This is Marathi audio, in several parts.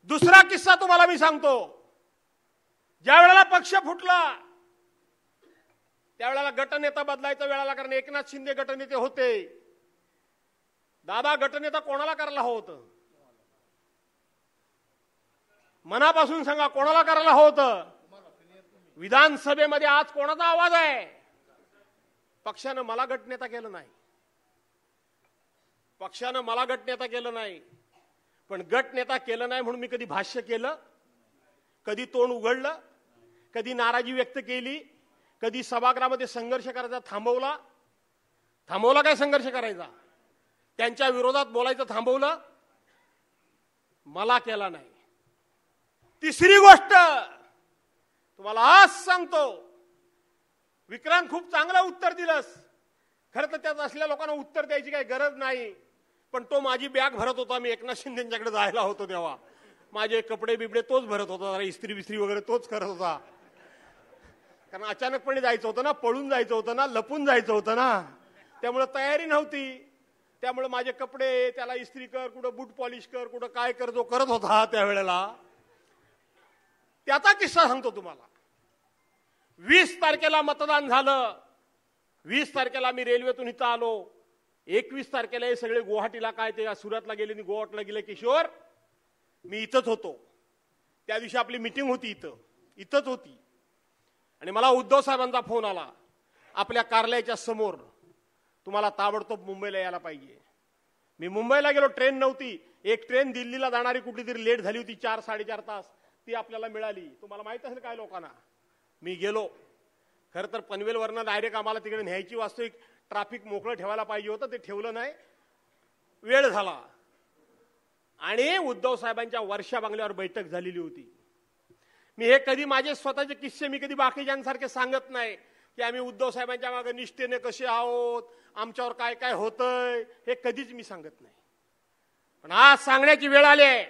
दुसरा किस्सा तुम्हाला मी सांगतो. ज्या वेळेला पक्ष फुटला त्यावेळेला गटनेता बदलायचा वेळाला, कारण एकनाथ शिंदे गटनेते होते. दादा गटनेता कोणाला करायला हवं होतं? मनापासून सांगा, कोणाला करायला हवं होतं? विधानसभेमध्ये आज कोणाचा आवाज आहे? पक्षानं मला गटनेता केलं नाही, पक्षानं मला गटनेता केलं नाही. पण गटनेता केलं नाही म्हणून मी कधी भाष्य केलं, कधी तोंड उघडलं, कधी नाराजी व्यक्त केली, कधी सभागृहामध्ये संघर्ष करायचा थांबवला? थांबवला काय संघर्ष करायचा? त्यांच्या विरोधात बोलायचं थांबवलं? मला केला नाही. तिसरी गोष्ट तुम्हाला आज सांगतो, विक्रांत खूप चांगलं उत्तर दिलंस. खरं तर त्यात असलेल्या लोकांना उत्तर द्यायची काही गरज नाही, पण तो माझी बॅग भरत होता. मी एकनाथ शिंदेंच्याकडे जायला होतो तेव्हा माझे कपडे बिबडे तोच भरत होता, जरा इस्त्री बिस्त्री वगैरे तोच करत होता. कारण अचानकपणे जायचं होतं ना, पळून जायचं होतं ना, लपून जायचं होतं ना, त्यामुळे तयारी नव्हती. त्यामुळे माझे कपडे त्याला इस्त्री कर, कुठं बूट पॉलिश कर, कुठं काय कर, जो करत होता त्यावेळेला. त्याचा किस्सा सांगतो तुम्हाला. 20 तारखेला मतदान झालं. 20 तारखेला मी रेल्वेतून इथं आलो. 21 तारखेला हे सगळे गुवाहाटीला काय ते सुरतला गेले आणि गोवाटला गेले. किशोर मी इथंच होतो. त्या दिवशी आपली मीटिंग होती, इथंच होती. आणि मला उद्धव साहेबांचा फोन आला, आपल्या कार्यालयाच्या समोर तुम्हाला ताबडतोब मुंबईला यायला पाहिजे. मी मुंबईला गेलो. ट्रेन नव्हती. एक ट्रेन दिल्लीला जाणारी कुठली तरी लेट झाली होती, 4-4.5 तास. ती आपल्याला मिळाली. तुम्हाला माहित असेल काय लोकांना. मी गेलो. खरं तर पनवेलवरनं डायरेक्ट आम्हाला तिकडे न्यायची वास्तविक ट्रॅफिक मोकळं ठेवायला पाहिजे होतं, ते ठेवलं नाही. वेळ झाला. आणि उद्धव साहेबांच्या वर्षा बंगल्यावर बैठक झालेली होती. मी हे कधी माझे स्वतःचे किस्से मी कधी बाकीच्यांसारखे सांगत नाही की आम्ही उद्धव साहेबांच्या मागे निष्ठेने कसे आहोत, आमच्यावर काय काय होतंय, हे कधीच मी सांगत नाही. पण आज सांगण्याची वेळ आली आहे.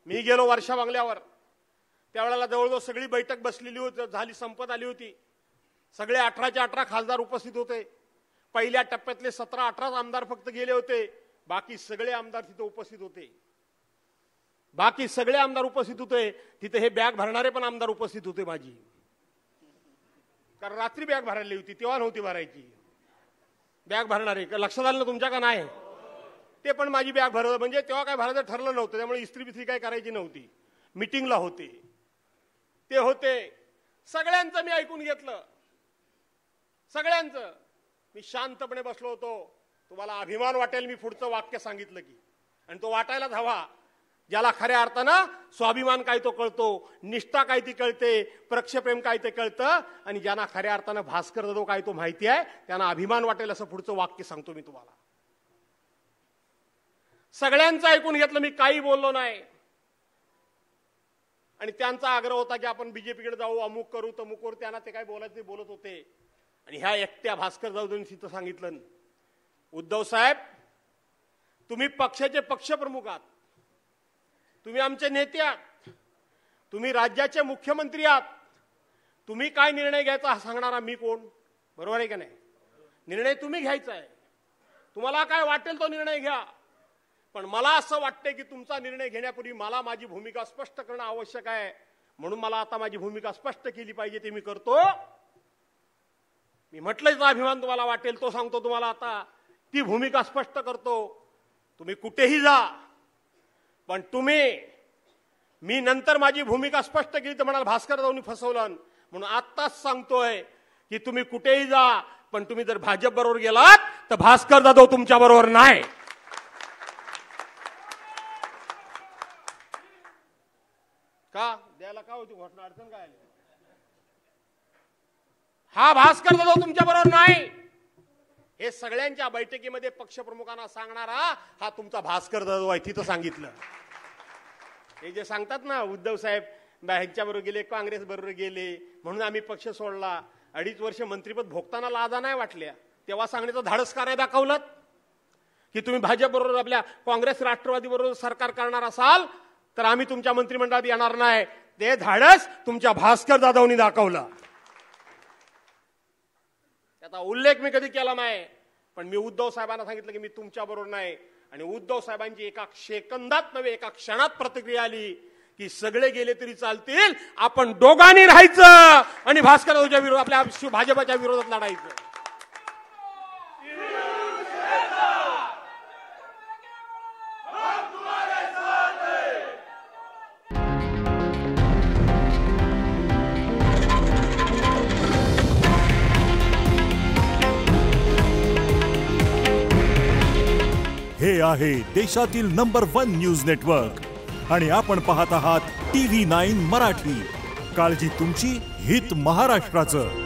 मी गेलो वर्षा बंगल्यावर. त्यावेळेला जवळजवळ सगळी बैठक बसलेली होती, झाली, संपत आली होती. सगळे 18चे 18 खासदार उपस्थित होते. पहिल्या टप्प्यातले 17-18 आमदार फक्त गेले होते. बाकी सगळे आमदार तिथे उपस्थित होते. बाकी सगळे आमदार उपस्थित होते. तिथे हे बॅग भरणारे पण आमदार उपस्थित होते माझी. कारण रात्री बॅग भरायली होती, तेव्हा नव्हती भरायची. बॅग भरणारे लक्षात आलं ना तुमच्या का नाही? ते पण माझी बॅग भरत, म्हणजे तेव्हा काय भरायचं ठरलं नव्हतं, त्यामुळे इस्त्री बिस्त्री काय करायची नव्हती. मीटिंगला होते ते होते. सगळ्यांचं मी ऐकून घेतलं, सगळ्यांचं. मी शांतपणे बसलो होतो. तुम्हाला अभिमान वाटेल मी पुढचं वाक्य सांगितलं की, आणि तो वाटायलाच हवा. ज्याला खऱ्या अर्थानं स्वाभिमान काय तो कळतो, निष्ठा काय ती कळते, प्रक्षेप्रेम काय ते कळतं, आणि ज्यांना खऱ्या अर्थानं भास्कर जाधव काय तो माहिती आहे, त्यांना अभिमान वाटेल असं पुढचं वाक्य सांगतो मी तुम्हाला. सगळ्यांचं ऐकून घेतलं, मी काही बोललो नाही. आणि त्यांचा आग्रह होता की आपण बीजेपीकडे जाऊ, अमुक करू तमुक करू. त्यांना ते काय बोलायचं ते बोलत होते. आणि ह्या एकट्या भास्कर जाधवनी तिथं सांगितलं, उद्धव साहेब तुम्ही पक्षाचे पक्षप्रमुख आहात, तुम्ही आमचे नेते आहात, तुम्ही राज्याचे मुख्यमंत्री आहात, तुम्ही काय निर्णय घ्यायचा हा सांगणारा मी कोण? बरोबर आहे का नाही? निर्णय तुम्ही घ्यायचा आहे. तुम्हाला काय वाटेल तो निर्णय घ्या. पण मला असं वाटतंय की तुमचा निर्णय घेण्यापूर्वी मला माझी भूमिका स्पष्ट करणं आवश्यक आहे. म्हणून मला आता माझी भूमिका स्पष्ट केली पाहिजे, ते मी करतो. मी म्हटलंच ना, अभिमान तुम्हाला वाटेल तो सांगतो तुम्हाला. आता ती भूमिका स्पष्ट करतो. तुम्ही कुठेही जा, पण मी नंतर माझी भूमिका स्पष्ट केली तर म्हणाल भास्कर जाधवनी फसवलं. म्हणून आत्ताच सांगतोय की तुम्ही कुठेही जा, पण तुम्ही जर भाजप बरोबर गेलात तर भास्कर जाधव तुमच्या बरोबर नाही. का द्यायला का होती घोषणा? अडचण काय आली? हा भास्कर जाधव तुमच्या बरोबर नाही, हे सगळ्यांच्या बैठकीमध्ये पक्षप्रमुखांना सांगणारा हा तुमचा भास्कर जाधव आहे. तिथं सांगितलं. हे जे सांगतात ना उद्धव साहेब ह्यांच्या बरोबर गेले, काँग्रेस बरोबर गेले म्हणून आम्ही पक्ष सोडला, 2.5 वर्ष मंत्रिपद भोगताना लाजा नाही वाटल्या, तेव्हा सांगण्याचं धाडस कार्य दाखवलं की तुम्ही भाजप बरोबर आपल्या काँग्रेस राष्ट्रवादी बरोबर सरकार करणार असाल तर आम्ही तुमच्या मंत्रिमंडळात येणार नाही. ते धाडस तुमच्या भास्कर जाधवनी दाखवलं. त्याचा उल्लेख मी कधी केला नाही, पण मी उद्धव साहेबांना सांगितलं की मी तुमच्या बरोबर नाही. आणि उद्धव साहेबांची एका सेकंदात नव्हे एका क्षणात प्रतिक्रिया आली की सगळे गेले तरी चालतील, आपण दोघांनी राहायचं आणि भास्कररावच्या विरोधात आपल्या भाजपच्या विरोधात लढायचं. हे आहे देशातील नंबर 1 न्यूज नेटवर्क आणि आपण पाहत आहात TV9 मराठी. काळजी तुमची, हित महाराष्ट्राचं.